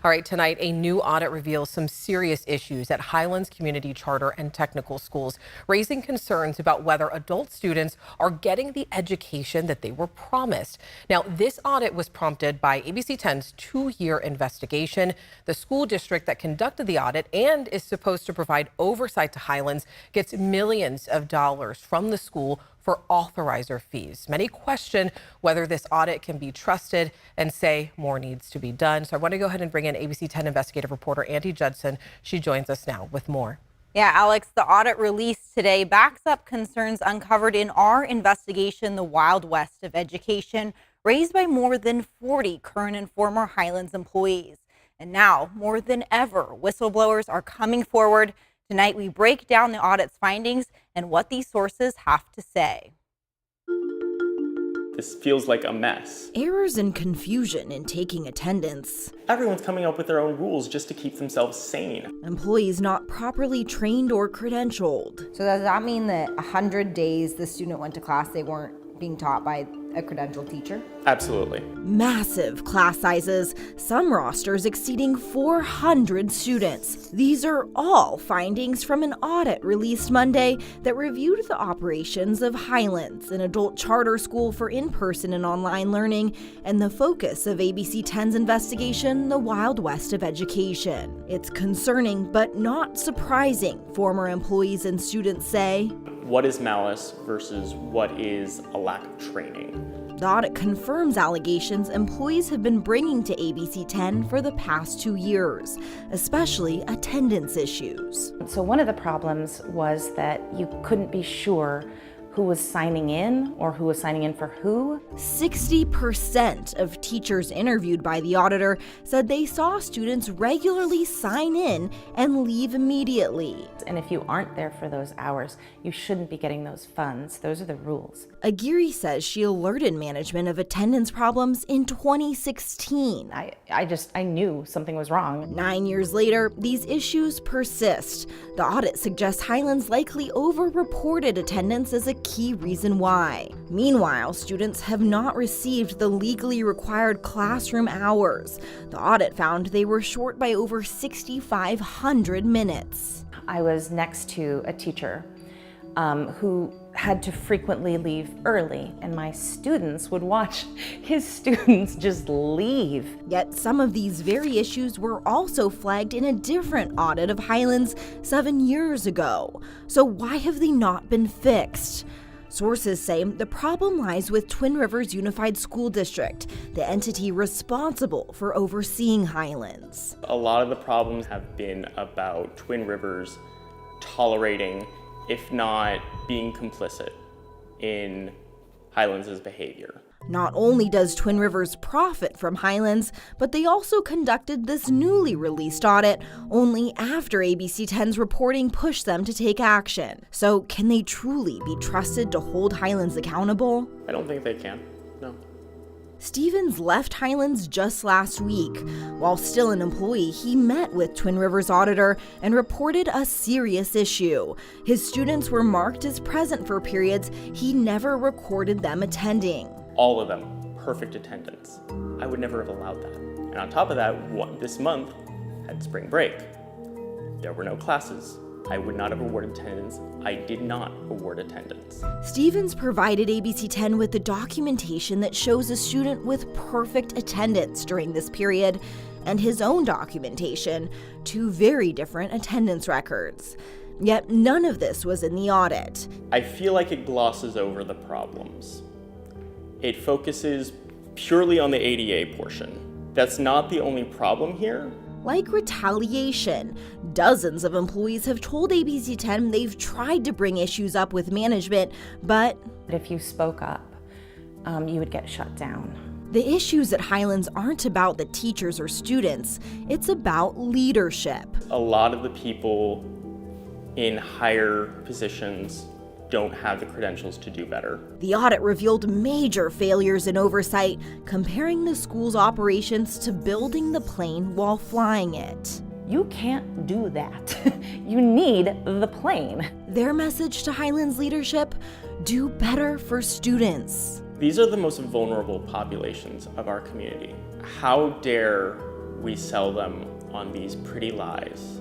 All right, tonight, a new audit reveals some serious issues at Highlands Community Charter and Technical Schools, raising concerns about whether adult students are getting the education that they were promised. Now, this audit was prompted by ABC 10's two-year investigation. The school district that conducted the audit and is supposed to provide oversight to Highlands gets millions of dollars from the school for authorizer fees. Many question whether this audit can be trusted and say more needs to be done. So I want to go ahead and bring in ABC 10 investigative reporter Andy Judson. She joins us now with more. Yeah, Alex, the audit released today backs up concerns uncovered in our investigation, the Wild West of Education, raised by more than 40 current and former Highlands employees. And now, more than ever, whistleblowers are coming forward. Tonight, we break down the audit's findings and what these sources have to say. This feels like a mess. Errors and confusion in taking attendance. Everyone's coming up with their own rules just to keep themselves sane. Employees not properly trained or credentialed. So does that mean that 100 days the student went to class, they weren't being taught by a credentialed teacher? Absolutely. Massive class sizes, some rosters exceeding 400 students. These are all findings from an audit released Monday that reviewed the operations of Highlands, an adult charter school for in-person and online learning, and the focus of ABC 10's investigation, the Wild West of Education. It's concerning but not surprising, former employees and students say. What is malice versus what is a lack of training? The audit confirms allegations employees have been bringing to ABC 10 for the past 2 years, especially attendance issues. So one of the problems was that you couldn't be sure who was signing in or who was signing in for who. 60% of teachers interviewed by the auditor said they saw students regularly sign in and leave immediately. And if you aren't there for those hours, you shouldn't be getting those funds. Those are the rules. Aguirre says she alerted management of attendance problems in 2016. I knew something was wrong. 9 years later, these issues persist. The audit suggests Highlands likely over-reported attendance as a key reason why. Meanwhile, students have not received the legally required classroom hours. The audit found they were short by over 6,500 minutes. I was next to a teacher who had to frequently leave early, and my students would watch his students just leave. Yet some of these very issues were also flagged in a different audit of Highlands 7 years ago. So why have they not been fixed? Sources say the problem lies with Twin Rivers Unified School District, the entity responsible for overseeing Highlands. A lot of the problems have been about Twin Rivers tolerating, if not being complicit, in Highlands' behavior. Not only does Twin Rivers profit from Highlands, but they also conducted this newly released audit only after ABC 10's reporting pushed them to take action. So can they truly be trusted to hold Highlands accountable? I don't think they can, no. Stevens left Highlands just last week. While still an employee, he met with Twin Rivers auditor and reported a serious issue. His students were marked as present for periods he never recorded them attending. All of them, perfect attendance. I would never have allowed that. And on top of that, this month had spring break. There were no classes. I would not have awarded attendance. I did not award attendance. Stevens provided ABC 10 with the documentation that shows a student with perfect attendance during this period, and his own documentation, two very different attendance records. Yet none of this was in the audit. I feel like it glosses over the problems. It focuses purely on the ADA portion. That's not the only problem here. Like retaliation, dozens of employees have told ABC 10 they've tried to bring issues up with management, but if you spoke up, you would get shut down. The issues at Highlands aren't about the teachers or students, it's about leadership. A lot of the people in higher positions don't have the credentials to do better. The audit revealed major failures in oversight, comparing the school's operations to building the plane while flying it. You can't do that. You need the plane. Their message to Highlands leadership: do better for students. These are the most vulnerable populations of our community. How dare we sell them on these pretty lies.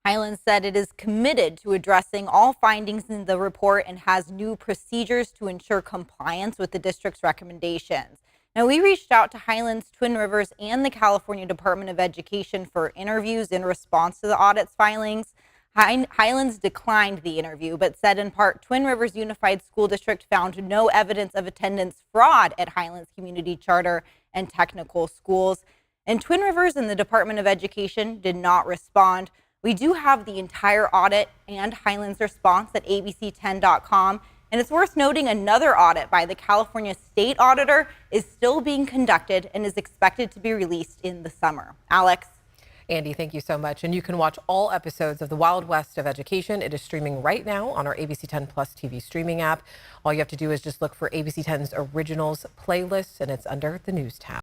Highlands said it is committed to addressing all findings in the report and has new procedures to ensure compliance with the district's recommendations. Now, we reached out to Highlands, Twin Rivers, and the California Department of Education for interviews in response to the audit's filings. Highlands declined the interview, but said in part, Twin Rivers Unified School District found no evidence of attendance fraud at Highlands Community Charter and Technical Schools. And Twin Rivers and the Department of Education did not respond. We do have the entire audit and Highlands' response at abc10.com. And it's worth noting another audit by the California State Auditor is still being conducted and is expected to be released in the summer. Alex. Andy, thank you so much. And you can watch all episodes of The Wild West of Education. It is streaming right now on our ABC 10 Plus TV streaming app. All you have to do is just look for ABC 10's Originals playlist, and it's under the News tab.